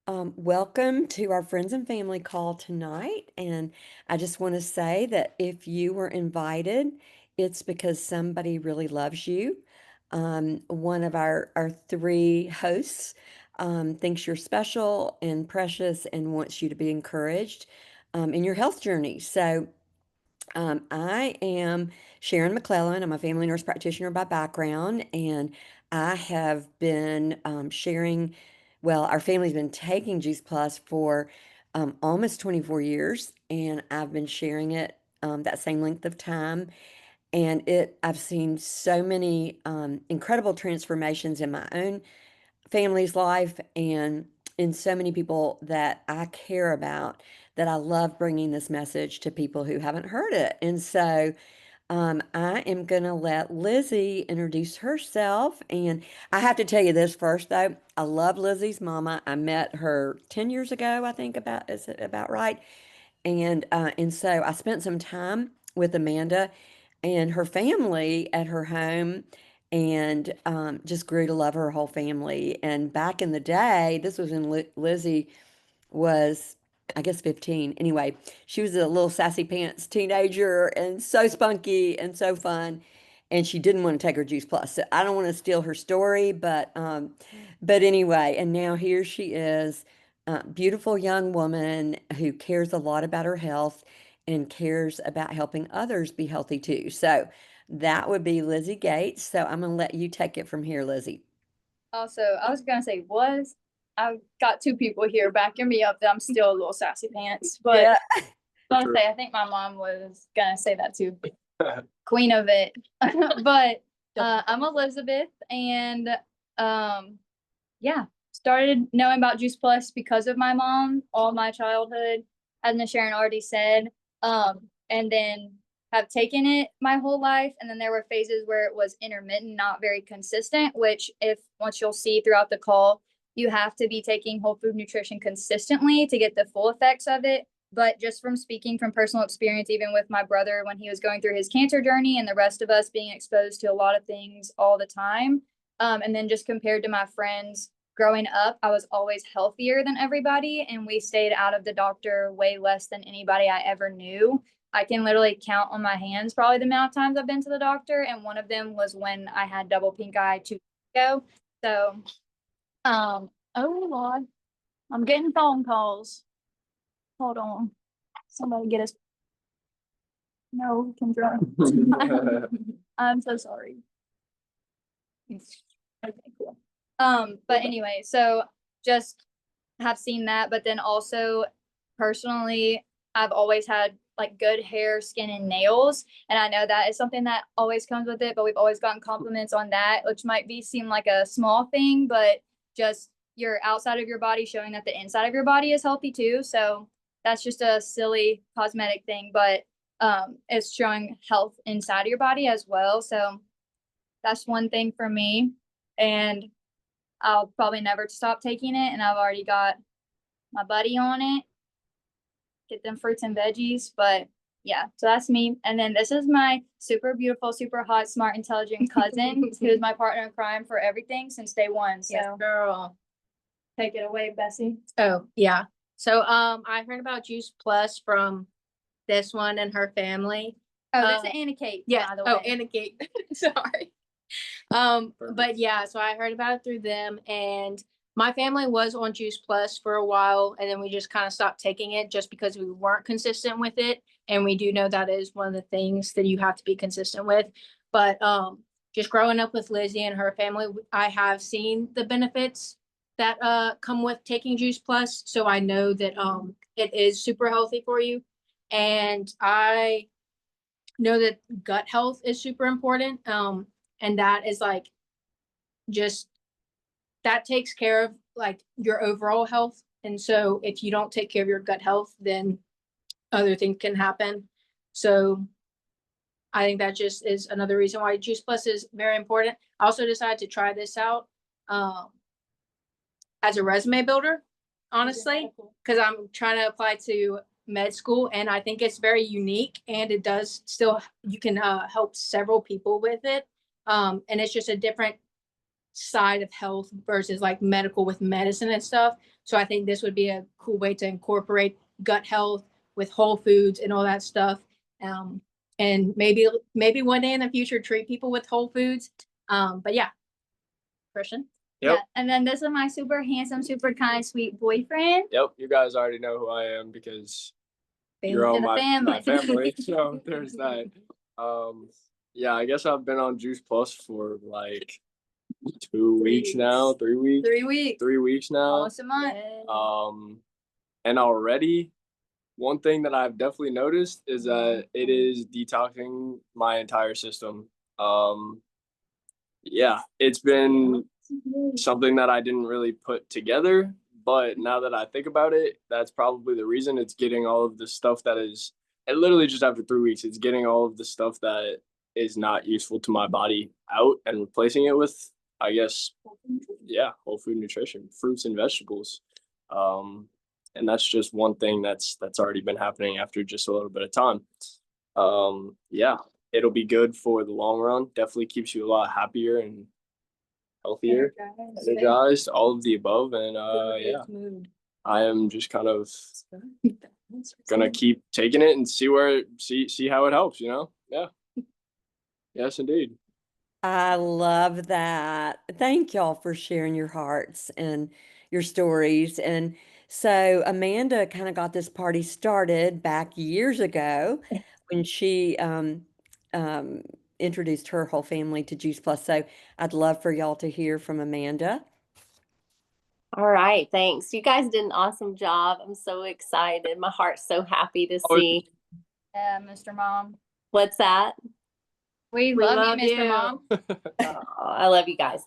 Welcome to our friends and family call tonight. And I just want to say that if you were invited, it's because somebody really loves you. One of our three hosts thinks you're special and precious and wants you to be encouraged in your health journey. I am Sharon McClellan. I'm a family nurse practitioner by background, and I have been sharing. Well, our family's been taking Juice Plus for almost 24 years, and I've been sharing it that same length of time. And I've seen so many incredible transformations in my own family's life and in so many people that I care about that I love bringing this message to people who haven't heard it. I am going to let Lizzie introduce herself. And I have to tell you this first, though. I love Lizzie's mama. I met her 10 years ago, I think is it about right? And so I spent some time with Amanda and her family at her home and just grew to love her whole family. And back in the day, this was when Lizzie was, I guess, 15. Anyway, she was a little sassy pants teenager and so spunky and so fun. And she didn't want to take her Juice Plus. So I don't want to steal her story, but anyway, and now here she is, beautiful young woman who cares a lot about her health and cares about helping others be healthy too. So that would be Lizzie Gates. So I'm going to let you take it from here, Lizzie. Also, I was gonna say I've got two people here backing me up that I'm still a little sassy pants, but Yeah. I was gonna say I think my mom was gonna say that too. Queen of it. But I'm Elizabeth and um yeah, started knowing about Juice Plus because of my mom all my childhood, as Miss Sharon already said. And then have taken it my whole life. And then there were phases where it was intermittent, not very consistent, which if once you'll see throughout the call, you have to be taking whole food nutrition consistently to get the full effects of it. But just from speaking from personal experience, even with my brother when he was going through his cancer journey and the rest of us being exposed to a lot of things all the time. And then just compared to my friends growing up, I was always healthier than everybody, and we stayed out of the doctor way less than anybody I ever knew. I can literally count on my hands probably the amount of times I've been to the doctor, and one of them was when I had double pink eye 2 years ago. So, oh Lord, I'm getting phone calls. Hold on. Somebody get us. No, Kendra. I'm so sorry. Okay, cool. But anyway, so just have seen that, but then also personally, I've always had like good hair, skin, and nails. And I know that is something that always comes with it, but we've always gotten compliments on that, which might be seem like a small thing, but just your outside of your body showing that the inside of your body is healthy too. So that's just a silly cosmetic thing, but it's showing health inside of your body as well. So that's one thing for me. And I'll probably never stop taking it. And I've already got my buddy on it. Get them fruits and veggies. But yeah, so that's me. And then this is my super beautiful, super hot, smart, intelligent cousin who's my partner in crime for everything since day one. So Yes, girl. take it away, Bessie. Oh, yeah. So I heard about Juice Plus from this one and her family. Oh, this is Anna Kate, Yeah. by the Oh, way. Anna Kate. Sorry. But yeah, so I heard about it through them, and my family was on Juice Plus for a while, and then we just kind of stopped taking it just because we weren't consistent with it. And we do know that is one of the things that you have to be consistent with. But just growing up with Lizzie and her family, I have seen the benefits that come with taking Juice Plus. So I know that it is super healthy for you. And I know that gut health is super important. And that is like just that takes care of like your overall health. And so if you don't take care of your gut health, then other things can happen. So I think that just is another reason why Juice Plus is very important. I also decided to try this out as a resume builder, honestly, because I'm trying to apply to med school, and I think it's very unique, and it does still, you can help several people with it. And it's just a different side of health versus like medical with medicine and stuff. So I think this would be a cool way to incorporate gut health with whole foods and all that stuff. And maybe one day in the future treat people with whole foods. But yeah, Christian. Yep. Yeah, and then this is my super handsome, super kind, sweet boyfriend. Yep. You guys already know who I am because you're Family all to the my family. family. So there's that. Yeah, I guess I've been on Juice Plus for like 2 weeks now, 3 weeks. 3 weeks. 3 weeks now. Almost a month. And already one thing that I've definitely noticed is that it is detoxing my entire system. Yeah, it's been something that I didn't really put together, but now that I think about it, that's probably the reason. It's getting all of the stuff that is, and literally just after 3 weeks, it's getting all of the stuff that is not useful to my body out and replacing it with, I guess, yeah, whole food nutrition, fruits and vegetables. And that's just one thing that's already been happening after just a little bit of time. Yeah, it'll be good for the long run. Definitely keeps you a lot happier and healthier, energized, all of the above. And yeah, I am just kind of gonna keep taking it and see how it helps, you know? Yeah. Yes, indeed. I love that. Thank y'all for sharing your hearts and your stories. And so Amanda kind of got this party started back years ago when she um, introduced her whole family to Juice Plus. So I'd love for y'all to hear from Amanda. All right, thanks. You guys did an awesome job. I'm so excited. My heart's so happy to Oh, see. Yeah, Mr. Mom. What's that? We We love love you, Mr. you. Mom. Oh, I love you guys.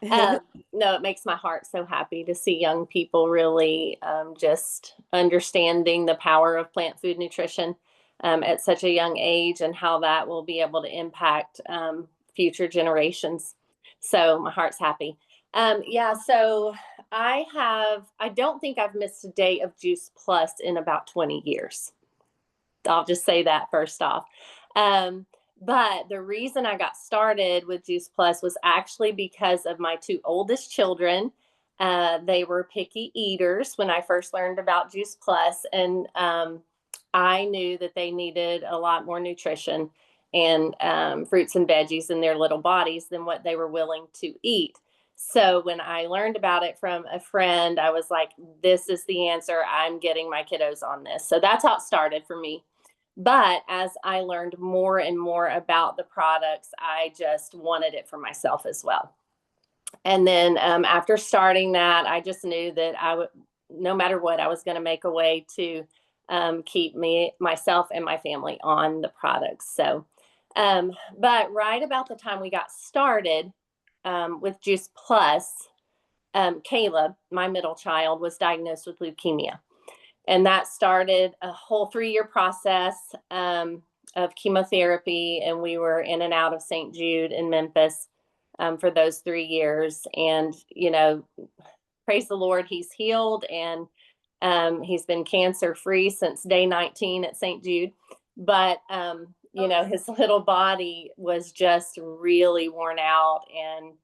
No, it makes my heart so happy to see young people really just understanding the power of plant food nutrition at such a young age and how that will be able to impact future generations. So my heart's happy. Yeah, so I don't think I've missed a day of Juice Plus in about 20 years. I'll just say that first off. But the reason I got started with Juice Plus was actually because of my two oldest children. They were picky eaters when I first learned about Juice Plus, and I knew that they needed a lot more nutrition and fruits and veggies in their little bodies than what they were willing to eat. So when I learned about it from a friend, I was like, this is the answer. I'm getting my kiddos on this. So that's how it started for me. But as I learned more and more about the products, I just wanted it for myself as well. And then after starting that, I just knew that I would, no matter what, I was going to make a way to keep myself and my family on the products. So, but right about the time we got started with Juice Plus, Caleb, my middle child, was diagnosed with leukemia. And that started a whole 3-year process of chemotherapy. And we were in and out of St. Jude in Memphis for those 3 years. And, you know, praise the Lord, he's healed and he's been cancer free since day 19 at St. Jude. But, you know, his little body was just really worn out and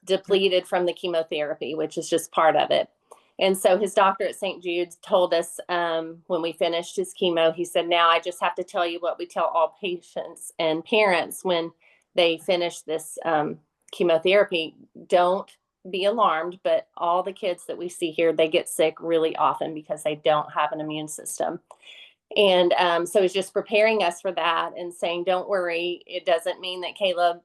depleted from the chemotherapy, which is just part of it. And so his doctor at St. Jude's told us when we finished his chemo, he said, now I just have to tell you what we tell all patients and parents when they finish this chemotherapy. Don't be alarmed, but all the kids that we see here, they get sick really often because they don't have an immune system. And so he's just preparing us for that and saying, don't worry, it doesn't mean that Caleb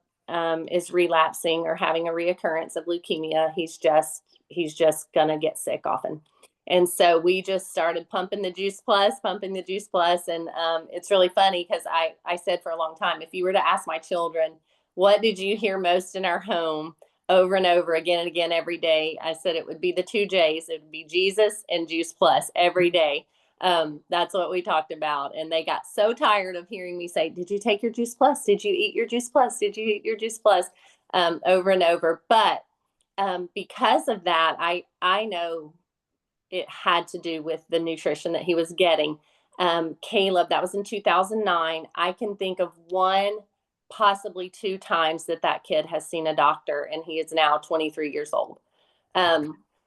is relapsing or having a reoccurrence of leukemia. He's just gonna get sick often. And so we just started pumping the Juice Plus. And it's really funny because I said for a long time, if you were to ask my children, what did you hear most in our home over and over again and again every day? I said it would be the 2 J's. It would be Jesus and Juice Plus every day. That's what we talked about. And they got so tired of hearing me say, did you take your Juice Plus? Did you eat your Juice Plus? Did you eat your Juice Plus? Over and over. But because of that, I know it had to do with the nutrition that he was getting. Caleb, that was in 2009. I can think of one possibly 2 times that that kid has seen a doctor, and he is now 23 years old.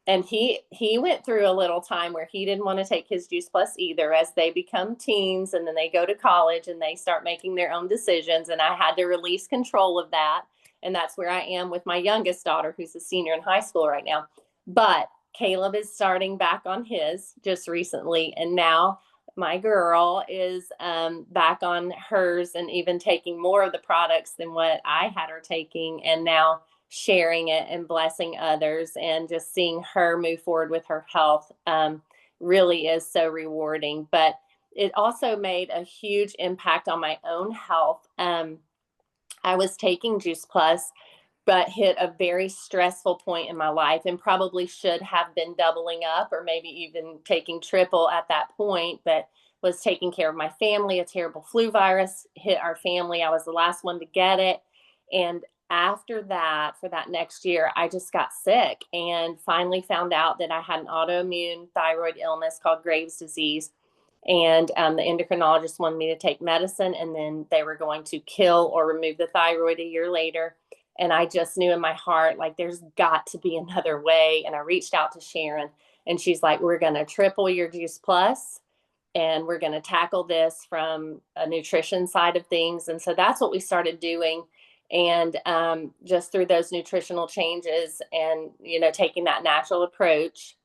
And he went through a little time where he didn't want to take his Juice Plus either, as they become teens and then they go to college and they start making their own decisions. And I had to release control of that. And that's where I am with my youngest daughter, who's a senior in high school right now. But Caleb is starting back on his just recently. And now my girl is back on hers, and even taking more of the products than what I had her taking. And now sharing it and blessing others, and just seeing her move forward with her health really is so rewarding. But it also made a huge impact on my own health. I was taking Juice Plus, but hit a very stressful point in my life, and probably should have been doubling up or maybe even taking triple at that point, but was taking care of my family. A terrible flu virus hit our family. I was the last one to get it. And after that, for that next year, I just got sick and finally found out that I had an autoimmune thyroid illness called Graves' disease. And the endocrinologist wanted me to take medicine, and then they were going to kill or remove the thyroid a year later. And I just knew in my heart, like, there's got to be another way. And I reached out to Sharon, and she's like, we're going to triple your Juice Plus, and we're going to tackle this from a nutrition side of things. And so that's what we started doing. And just through those nutritional changes and, taking that natural approach,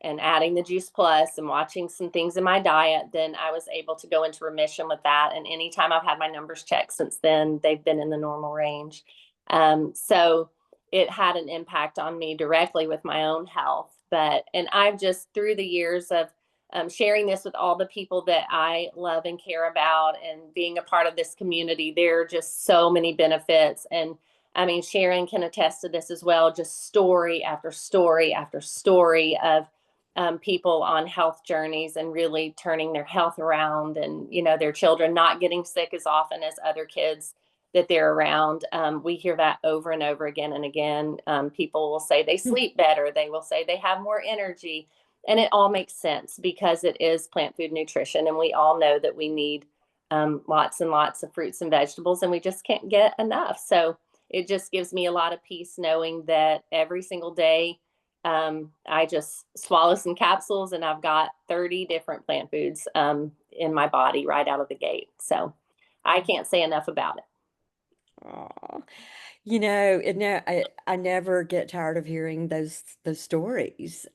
and adding the Juice Plus and watching some things in my diet, then I was able to go into remission with that. And anytime I've had my numbers checked since then, they've been in the normal range. So it had an impact on me directly with my own health. And I've just, through the years of sharing this with all the people that I love and care about, and being a part of this community, there are just so many benefits. And I mean, Sharon can attest to this as well, just story after story after story of people on health journeys and really turning their health around, and, their children not getting sick as often as other kids that they're around. We hear that over and over again and again. People will say they sleep better. They will say they have more energy. And it all makes sense because it is plant food nutrition. And we all know that we need lots and lots of fruits and vegetables, and we just can't get enough. So it just gives me a lot of peace knowing that every single day I just swallow some capsules, and I've got 30 different plant foods in my body right out of the gate. So I can't say enough about it. Aw. I never get tired of hearing those stories.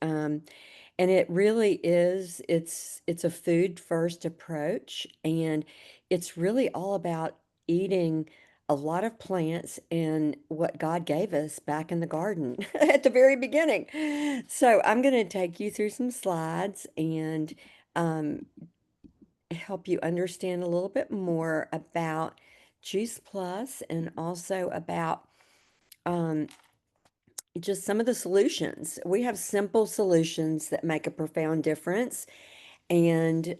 And it really is, it's a food first approach, and it's really all about eating a lot of plants and what God gave us back in the garden at the very beginning. So I'm going to take you through some slides and um, help you understand a little bit more about Juice Plus, and also about um, just some of the solutions. We have simple solutions that make a profound difference. And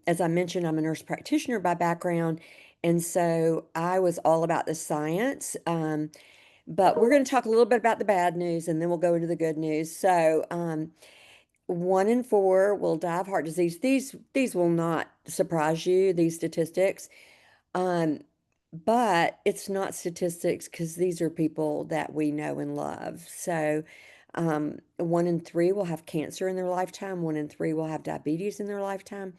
as I mentioned, I'm a nurse practitioner by background. And so I was all about the science. But we're going to talk a little bit about the bad news, and then we'll go into the good news. So 1 in 4 will die of heart disease. These will not surprise you, these statistics. Um, but it's not statistics, because these are people that we know and love. So 1 in 3 will have cancer in their lifetime. 1 in 3 will have diabetes in their lifetime.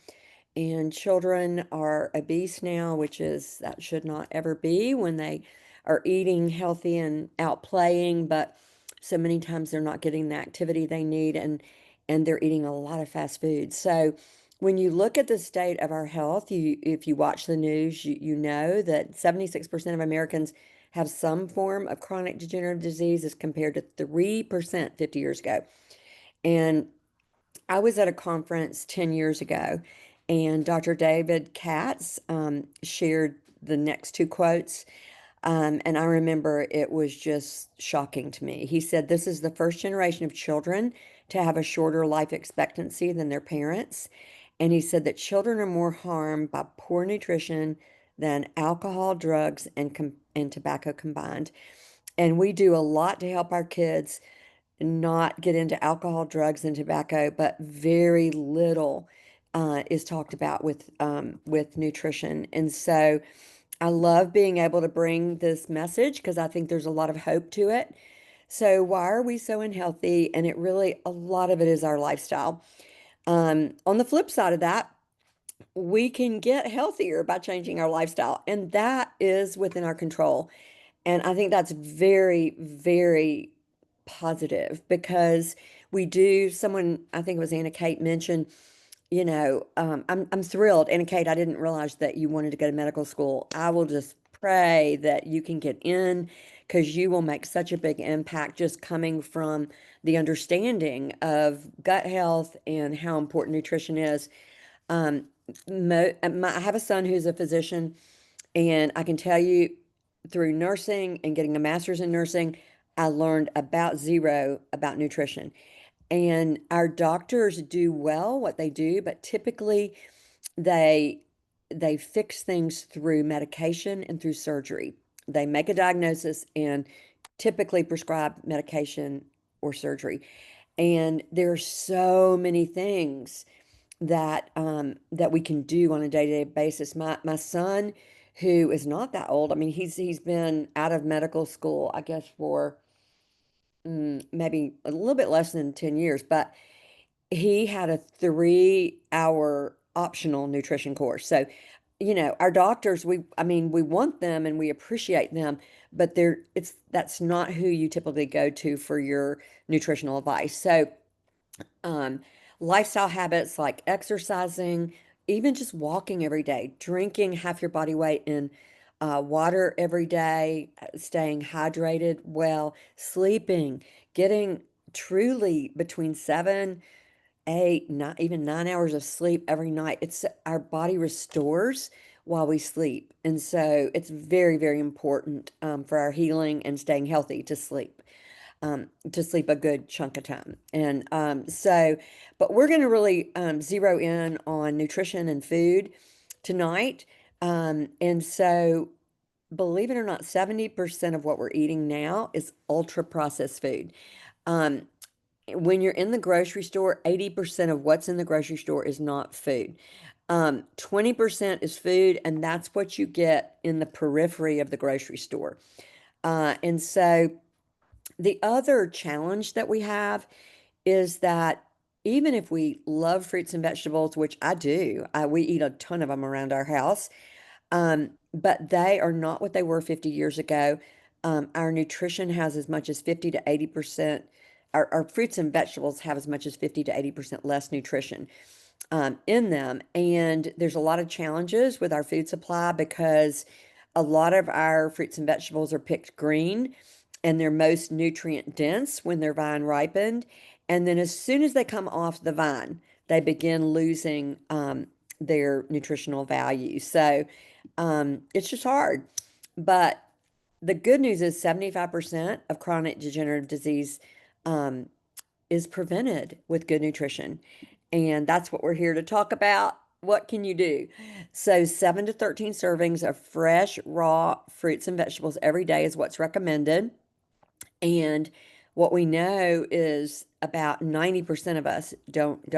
And children are obese now, that should not ever be when they are eating healthy and out playing, but so many times they're not getting the activity they need, and they're eating a lot of fast food. So when you look at the state of our health, if you watch the news, you know that 76% of Americans have some form of chronic degenerative disease, as compared to 3% 50 years ago. And I was at a conference 10 years ago, and Dr. David Katz shared the next 2 quotes. And I remember it was just shocking to me. He said, "This is the first generation of children to have a shorter life expectancy than their parents." And he said that children are more harmed by poor nutrition than alcohol, drugs, and tobacco combined. And we do a lot to help our kids not get into alcohol, drugs, and tobacco, but very little is talked about with nutrition. And so I love being able to bring this message because I think there's a lot of hope to it. So why are we so unhealthy? And it really, a lot of it is our lifestyle. On the flip side of that, we can get healthier by changing our lifestyle, and that is within our control. And I think that's very, very positive because we do, someone, I think it was Anna Kate mentioned, I'm thrilled. Anna Kate, I didn't realize that you wanted to go to medical school. I will just pray that you can get in because you will make such a big impact just coming from the understanding of gut health and how important nutrition is. Um, I have a son who's a physician, and I can tell you through nursing and getting a master's in nursing, I learned about zero about nutrition. And our doctors do well what they do, but typically they they fix things through medication and through surgery. They make a diagnosis and typically prescribe medication or surgery. And there are so many things that we can do on a day-to-day basis. My son, who is not that old, I mean, he's been out of medical school, I guess, for maybe a little bit less than 10 years, but he had a 3-hour optional nutrition course. So, our doctors, I mean, we want them and we appreciate them, but that's not who you typically go to for your nutritional advice. So, um, lifestyle habits like exercising, even just walking every day, drinking half your body weight in water every day, staying hydrated well, sleeping, getting truly between 7, 8, not even 9 hours of sleep every night. It's our body restores while we sleep. And so it's very, very important for our healing and staying healthy to sleep a good chunk of time. And but we're going to really zero in on nutrition and food tonight. And so, believe it or not, 70% of what we're eating now is ultra processed food. Um, when you're in the grocery store, 80% of what's in the grocery store is not food. 20% is food, and that's what you get in the periphery of the grocery store. And so, the other challenge that we have is that even if we love fruits and vegetables, which I do, we eat a ton of them around our house, but they are not what they were 50 years ago. Our nutrition has as much as 50 to 80%, our fruits and vegetables have as much as 50 to 80% less nutrition in them. And there's a lot of challenges with our food supply because a lot of our fruits and vegetables are picked green and they're most nutrient dense when they're vine ripened. And then as soon as they come off the vine, they begin losing their nutritional value. So it's just hard. But the good news is 75% of chronic degenerative disease um, is prevented with good nutrition. And that's what we're here to talk about. What can you do? So, 7 to 13 servings of fresh, raw fruits and vegetables every day is what's recommended. And what we know is about 90% of us don't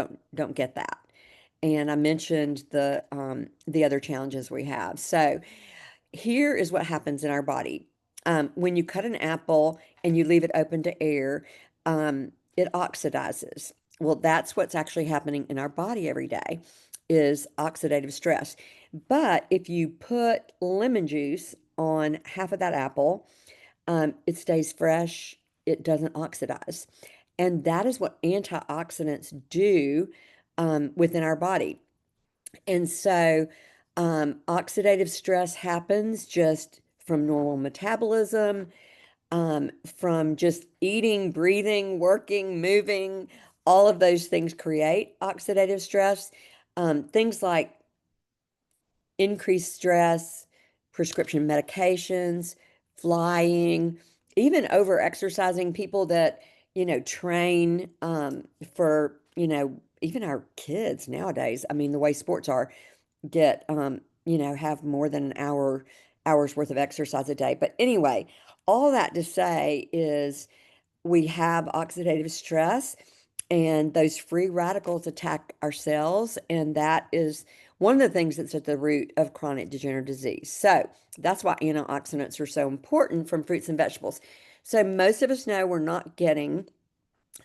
get that. And I mentioned the other challenges we have. So, here is what happens in our body. When you cut an apple and you leave it open to air, it oxidizes. Well, that's what's actually happening in our body every day is oxidative stress. But if you put lemon juice on half of that apple, it stays fresh, it doesn't oxidize. And that is what antioxidants do within our body. And so, oxidative stress happens just from normal metabolism, from just eating, breathing, working, moving. All of those things create oxidative stress. Things like increased stress, prescription medications, flying, even over exercising people that, train for, even our kids nowadays. I mean, the way sports are, get have more than an hour's worth of exercise a day. But anyway, all that to say is we have oxidative stress and those free radicals attack our cells, and that is one of the things that's at the root of chronic degenerative disease. So that's why antioxidants are so important from fruits and vegetables. So most of us know we're not getting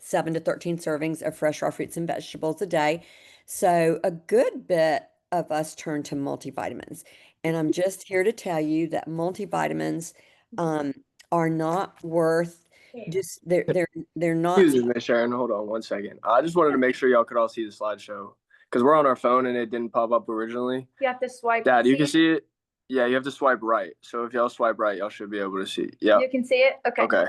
7 to 13 servings of fresh raw fruits and vegetables a day. So a good bit of us turn to multivitamins. And I'm just here to tell you that multivitamins are not worth just they're not. Excuse me, Miss Sharon. Hold on 1 second. I just wanted to make sure y'all could all see the slideshow because we're on our phone and it didn't pop up originally. You have to swipe. Dad, you can see it? Yeah, you have to swipe right. So if y'all swipe right, y'all should be able to see. Yeah. You can see it? Okay. Okay.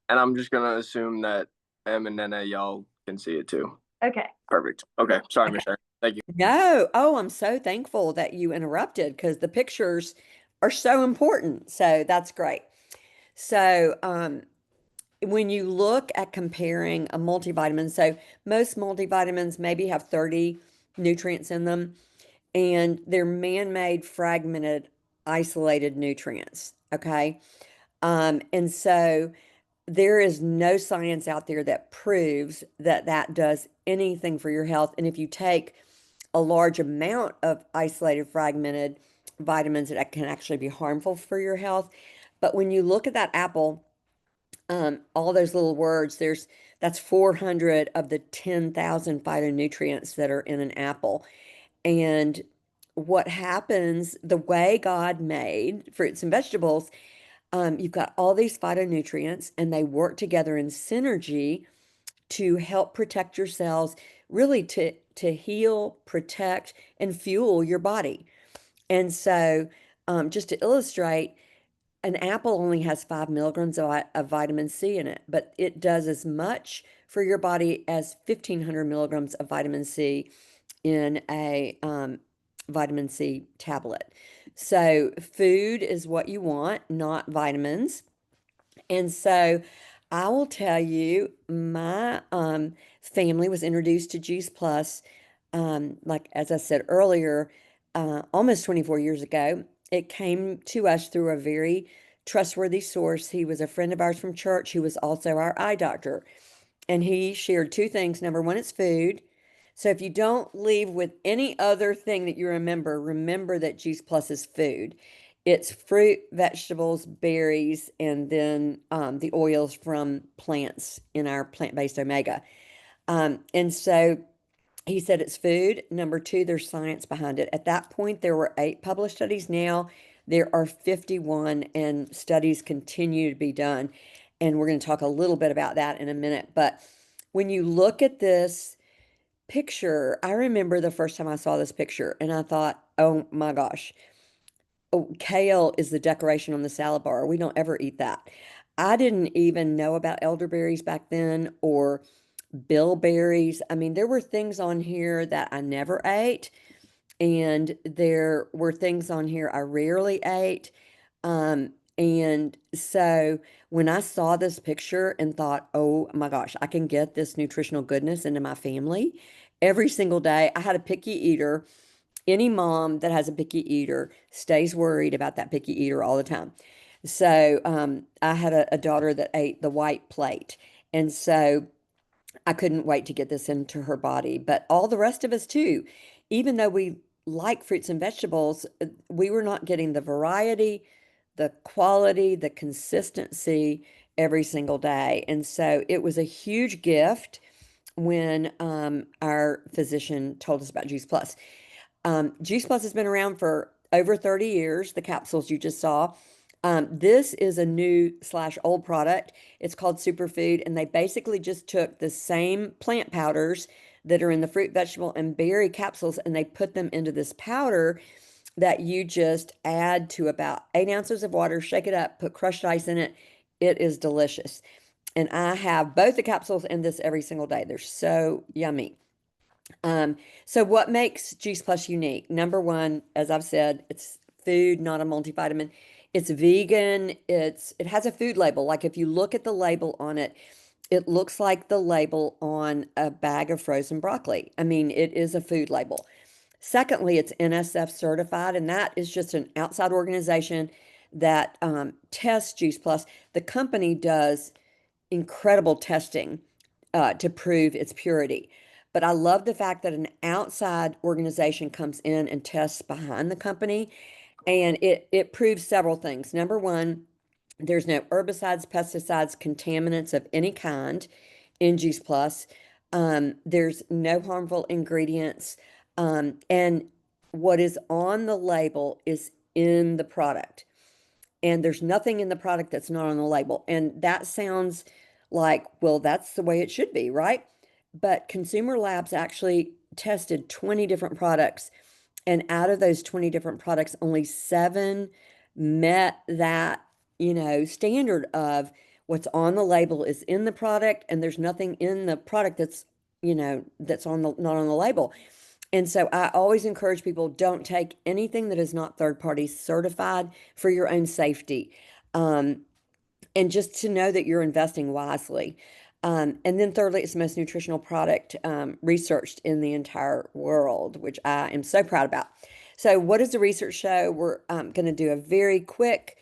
And I'm just gonna assume that Em and Nene, y'all can see it too. Okay. Perfect. Okay. Sorry, Miss Sharon. Thank you. No. Oh, I'm so thankful that you interrupted because the pictures are so important. So that's great. So, when you look at comparing a multivitamin, so most multivitamins maybe have 30 nutrients in them, and they're man-made, fragmented, isolated nutrients. Okay. And so there is no science out there that proves that that does anything for your health. And if you take a large amount of isolated, fragmented vitamins, that can actually be harmful for your health. But when you look at that apple, all those little words, that's 400 of the 10,000 phytonutrients that are in an apple. And what happens, the way God made fruits and vegetables, you've got all these phytonutrients and they work together in synergy to help protect your cells, really to heal, protect, and fuel your body. And so, just to illustrate, an apple only has 5 milligrams of vitamin C in it, but it does as much for your body as 1,500 milligrams of vitamin C in a vitamin C tablet. So food is what you want, not vitamins. And so I will tell you, my family was introduced to Juice Plus, like as I said earlier, almost 24 years ago. It came to us through a very trustworthy source. He was a friend of ours from church who was also our eye doctor. And he shared two things. Number one, it's food. So if you don't leave with any other thing that you remember that Juice Plus is food. It's fruit, vegetables, berries, and then the oils from plants in our plant-based omega. And so he said it's food. Number two, there's science behind it. At that point, there were 8 published studies. Now there are 51, and studies continue to be done. And we're going to talk a little bit about that in a minute. But when you look at this picture, I remember the first time I saw this picture and I thought, oh my gosh, oh, kale is the decoration on the salad bar. We don't ever eat that. I didn't even know about elderberries back then or bilberries. I mean, there were things on here that I never ate, and there were things on here I rarely ate. And so when I saw this picture and thought, oh my gosh, I can get this nutritional goodness into my family every single day. I had a picky eater. Any mom that has a picky eater stays worried about that picky eater all the time. So I had a daughter that ate the white plate. And so I couldn't wait to get this into her body, but all the rest of us too. Even though we like fruits and vegetables, we were not getting the variety, the quality, the consistency every single day. And so it was a huge gift when our physician told us about Juice Plus. Juice Plus has been around for over 30 years, the capsules you just saw. This is a new / old product. It's called Superfood, and they basically just took the same plant powders that are in the fruit, vegetable, and berry capsules, and they put them into this powder that you just add to about 8 ounces of water, shake it up, put crushed ice in it. It is delicious. And I have both the capsules and this every single day. They're so yummy. So what makes Juice Plus unique? Number one, as I've said, it's food, not a multivitamin. It's vegan. It has a food label. Like if you look at the label on it, it looks like the label on a bag of frozen broccoli. I mean, it is a food label. Secondly, it's NSF certified, and that is just an outside organization that tests Juice Plus. The company does incredible testing to prove its purity. But I love the fact that an outside organization comes in and tests behind the company, and it proves several things. Number one, there's no herbicides, pesticides, contaminants of any kind in Juice Plus. There's no harmful ingredients. And what is on the label is in the product. And there's nothing in the product that's not on the label. And that sounds like, well, that's the way it should be, right? But Consumer Labs actually tested 20 different products. And out of those 20 different products, only 7 met that, standard of what's on the label is in the product, and there's nothing in the product that's on the not on the label. And so I always encourage people, don't take anything that is not third party certified for your own safety. And just to know that you're investing wisely. And then thirdly, it's the most nutritional product researched in the entire world, which I am so proud about. So what does the research show? We're going to do a very quick,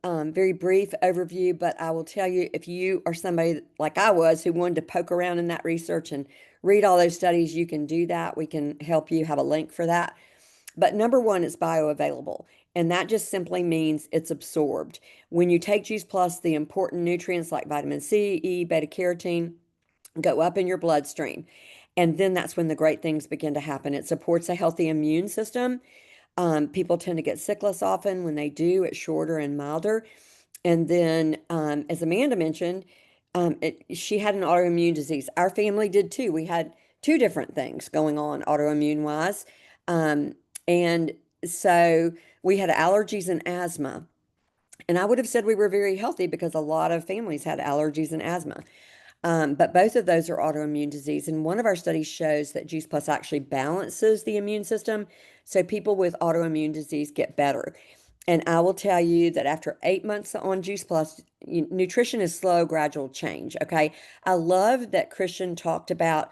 very brief overview, but I will tell you, if you are somebody like I was who wanted to poke around in that research and read all those studies, you can do that. We can help you, have a link for that. But number one, it's bioavailable, and that just simply means it's absorbed. When you take Juice Plus, the important nutrients like vitamin C, E, beta carotene go up in your bloodstream. And then that's when the great things begin to happen. It supports a healthy immune system. People tend to get sick less often. When they do, it's shorter and milder. And then, as Amanda mentioned, she had an autoimmune disease. Our family did too. We had 2 different things going on autoimmune wise. And so we had allergies and asthma. And I would have said we were very healthy because a lot of families had allergies and asthma. But both of those are autoimmune disease. And one of our studies shows that Juice Plus actually balances the immune system. So people with autoimmune disease get better. And I will tell you that after 8 months on Juice Plus, nutrition is slow, gradual change. Okay. I love that Christian talked about,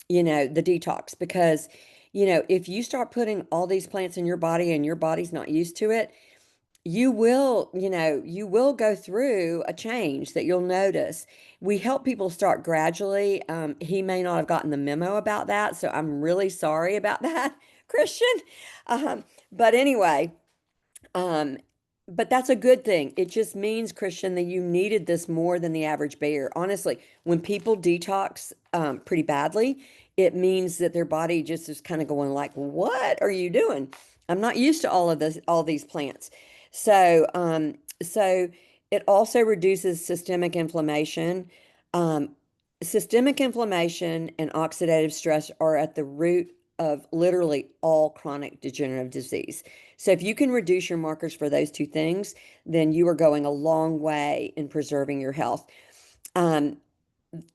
the detox, because, if you start putting all these plants in your body and your body's not used to it, you will go through a change that you'll notice. We help people start gradually. He may not have gotten the memo about that, so I'm really sorry about that, Christian. But anyway, um, but that's a good thing. It just means, Christian, that you needed this more than the average bear. Honestly, when people detox pretty badly, it means that their body just is kind of going like, "What are you doing? I'm not used to all of this, all these plants." So it also reduces systemic inflammation. Um, Systemic inflammation and oxidative stress are at the root of literally all chronic degenerative disease. So if you can reduce your markers for those 2 things, then you are going a long way in preserving your health. Um,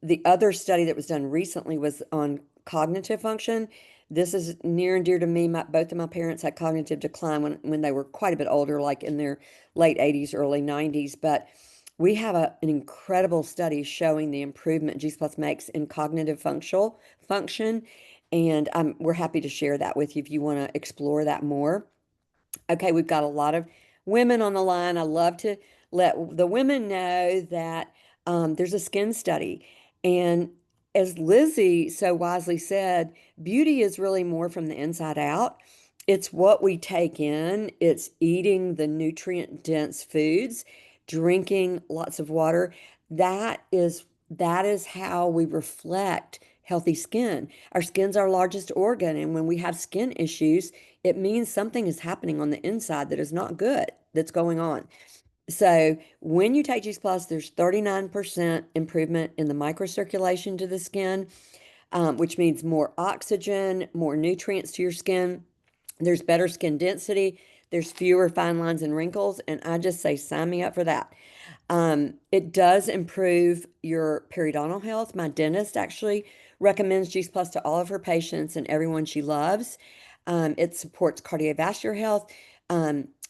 the other study that was done recently was on cognitive function. This is near and dear to me. Both of my parents had cognitive decline when they were quite a bit older, like in their late 80s, early 90s. But we have an incredible study showing the improvement Juice Plus makes in cognitive function. And we're happy to share that with you if you want to explore that more. Okay, we've got a lot of women on the line. I love to let the women know that there's a skin study. And as Lizzie so wisely said, beauty is really more from the inside out. It's what we take in, it's eating the nutrient-dense foods, drinking lots of water. That is how we reflect healthy skin. Our skin's our largest organ, and when we have skin issues, it means something is happening on the inside that is not good, that's going on. So when you take Juice Plus, there's 39% improvement in the microcirculation to the skin, which means more oxygen, more nutrients to your skin. There's better skin density. There's fewer fine lines and wrinkles. And I just say, sign me up for that. It does improve your periodontal health. My dentist actually recommends Juice Plus to all of her patients and everyone she loves. It supports cardiovascular health.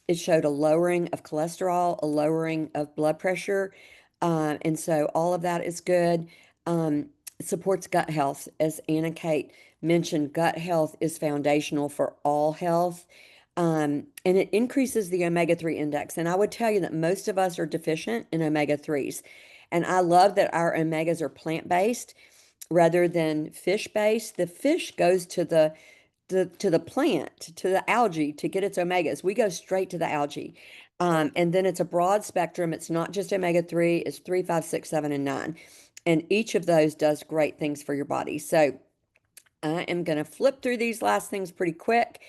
It showed a lowering of cholesterol, a lowering of blood pressure. And so all of that is good. It supports gut health. As Anna Kate mentioned, gut health is foundational for all health. And it increases the omega-3 index. And I would tell you that most of us are deficient in omega-3s. And I love that our omegas are plant-based. rather than fish based. The fish goes to the plant, to the algae to get its omegas. We go straight to the algae. And then it's a broad spectrum. It's not just omega-3, it's 3, 5, 6, 7, and 9. And each of those does great things for your body. So I am going to flip through these last things pretty quick.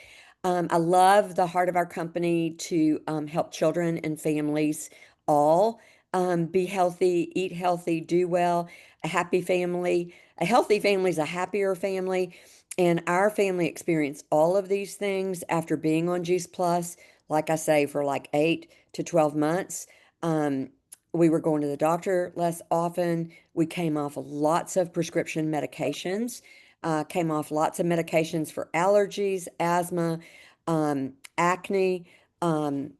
I love the heart of our company to help children and families all be healthy, eat healthy, do well. A happy family, a healthy family is a happier family. And our family experienced all of these things after being on Juice Plus, like I say, for like 8 to 12 months. Um, we were going to the doctor less often. We came off lots of prescription medications, came off lots of medications for allergies, asthma, acne. Um,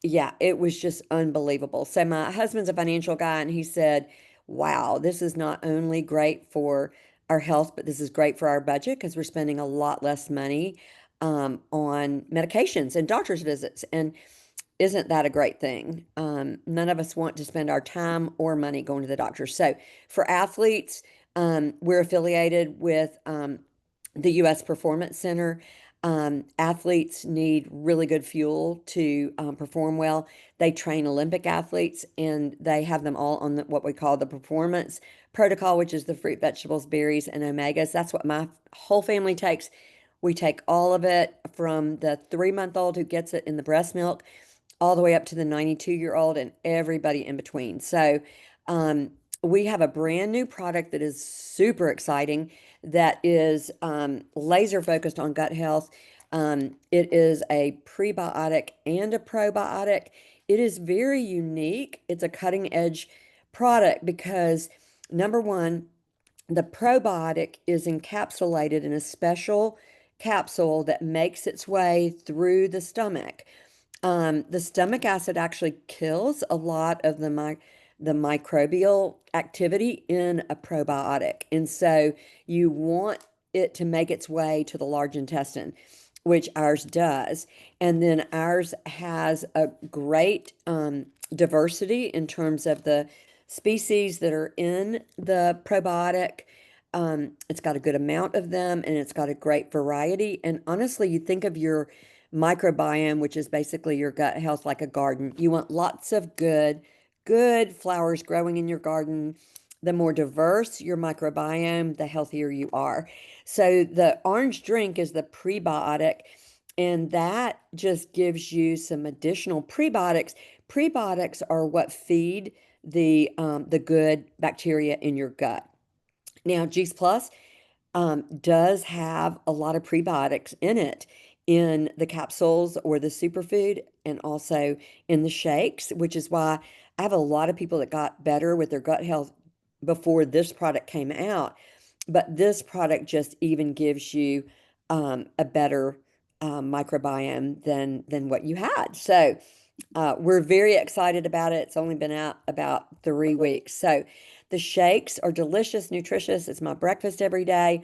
yeah, it was just unbelievable. So my husband's a financial guy, and he said, wow, this is not only great for our health, but this is great for our budget because we're spending a lot less money on medications and doctor's visits. And isn't that a great thing? None of us want to spend our time or money going to the doctor. So for athletes, we're affiliated with the U.S. Performance Center. Athletes need really good fuel to perform well. They train Olympic athletes, and they have them all on what we call the performance protocol, which is the fruit, vegetables, berries, and omegas. That's what my whole family takes. We take all of it from the 3-month-old who gets it in the breast milk all the way up to the 92-year-old and everybody in between. So, um, we have a brand new product that is super exciting that is laser focused on gut health. It is a prebiotic and a probiotic. It is very unique. It's a cutting edge product because, number one, the probiotic is encapsulated in a special capsule that makes its way through the stomach. The stomach acid actually kills a lot of the microbial activity in a probiotic. And so you want it to make its way to the large intestine, which ours does. And then ours has a great diversity in terms of the species that are in the probiotic. It's got a good amount of them and it's got a great variety. And honestly, you think of your microbiome, which is basically your gut health, like a garden. You want lots of good flowers growing in your garden. The more diverse your microbiome, the healthier you are. So the orange drink is the prebiotic, and that just gives you some additional prebiotics. Prebiotics are what feed the good bacteria in your gut. Now, Juice Plus does have a lot of prebiotics in it, in the capsules or the superfood, and also in the shakes, which is why I have a lot of people that got better with their gut health before this product came out. But this product just even gives you a better microbiome than what you had. So we're very excited about it. It's only been out about 3 weeks. So the shakes are delicious, nutritious. It's my breakfast every day.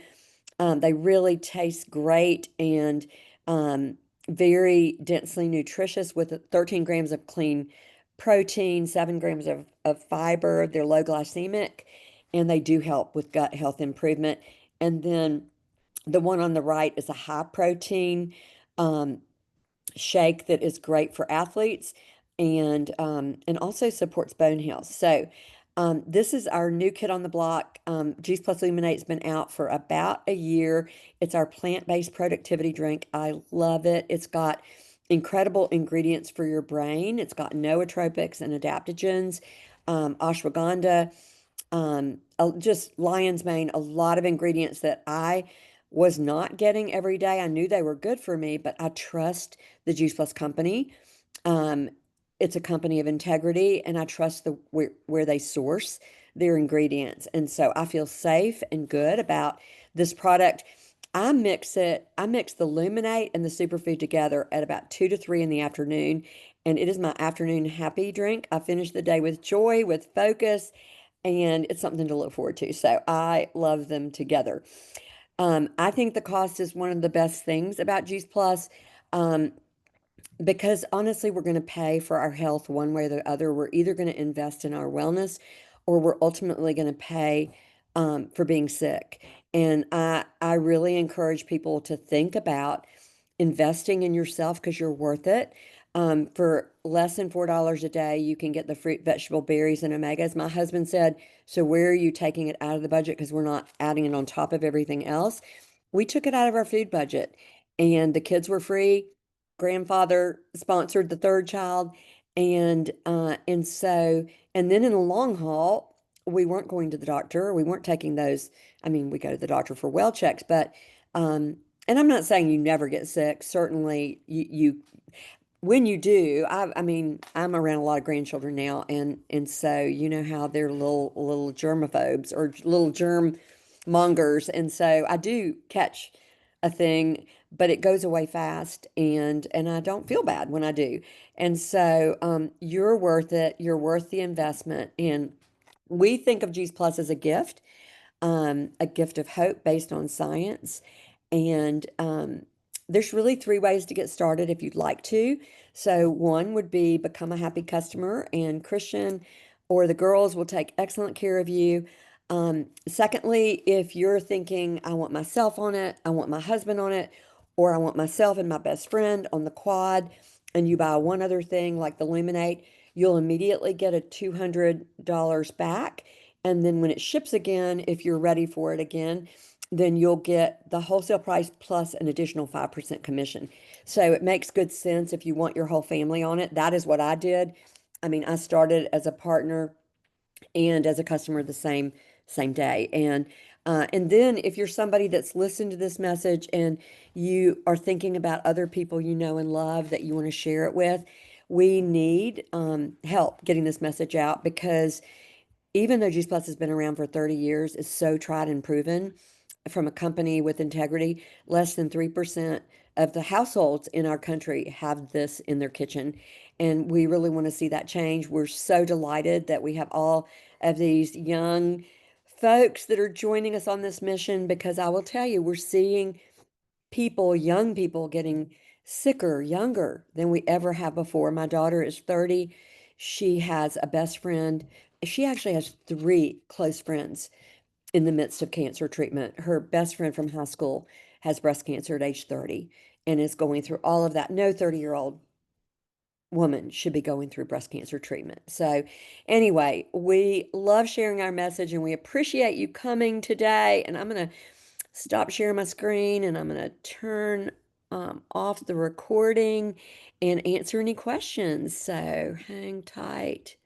They really taste great and very densely nutritious with 13 grams of clean protein, 7 grams of fiber. They're low glycemic and they do help with gut health improvement. And then the one on the right is a high protein um, shake that is great for athletes and also supports bone health. So this is our new kid on the block. Juice Plus Luminate's been out for about a year. It's our plant-based productivity drink. I love it. It's got incredible ingredients for your brain. It's got nootropics and adaptogens, ashwagandha, just lion's mane, a lot of ingredients that I was not getting every day. I knew they were good for me, but I trust the Juice Plus company. Um, it's a company of integrity, and I trust where they source their ingredients. And so I feel safe and good about this product. I mix the Luminate and the superfood together at about 2 to 3 in the afternoon, and it is my afternoon happy drink. I finish the day with joy, with focus, and it's something to look forward to. So I love them together. I think the cost is one of the best things about Juice Plus. Um, because honestly, we're going to pay for our health one way or the other. We're either going to invest in our wellness or we're ultimately going to pay for being sick. And I really encourage people to think about investing in yourself because you're worth it. For less than $4 a day, you can get the fruit, vegetable, berries, and omegas. My husband said, "So where are you taking it out of the budget? Because we're not adding it on top of everything else." We took it out of our food budget, and the kids were free. Grandfather sponsored the third child, and so and then in the long haul, we weren't going to the doctor. We weren't taking those. I mean, we go to the doctor for well checks, but um, and I'm not saying you never get sick. Certainly, you when you do, I mean, I'm around a lot of grandchildren now, and so you know how they're little germaphobes or little germ mongers, and so I do catch a thing, but it goes away fast, and I don't feel bad when I do, and so you're worth it. You're worth the investment, and we think of Juice Plus as a gift of hope based on science. And there's really three ways to get started if you'd like to. So, one would be become a happy customer, and Christian or the girls will take excellent care of you. Secondly, if you're thinking, I want myself on it, I want my husband on it, or I want myself and my best friend on the quad, and you buy one other thing like the Luminate, you'll immediately get a $200 back. And then when it ships again, if you're ready for it again, then you'll get the wholesale price plus an additional 5% commission. So it makes good sense if you want your whole family on it. That is what I did. I mean, I started as a partner and as a customer the same day. And then if you're somebody that's listened to this message and you are thinking about other people you know and love that you want to share it with, we need help getting this message out because even though Juice Plus has been around for 30 years, it's so tried and proven from a company with integrity. Less than 3% of the households in our country have this in their kitchen. And we really want to see that change. We're so delighted that we have all of these young folks that are joining us on this mission because I will tell you, we're seeing people, young people, getting sicker, younger than we ever have before. My daughter is 30. She has a best friend. She actually has three close friends in the midst of cancer treatment. Her best friend from high school has breast cancer at age 30 and is going through all of that. No 30-year-old woman should be going through breast cancer treatment. So, anyway, we love sharing our message and we appreciate you coming today. And I'm going to stop sharing my screen and I'm going to turn off the recording and answer any questions. So hang tight.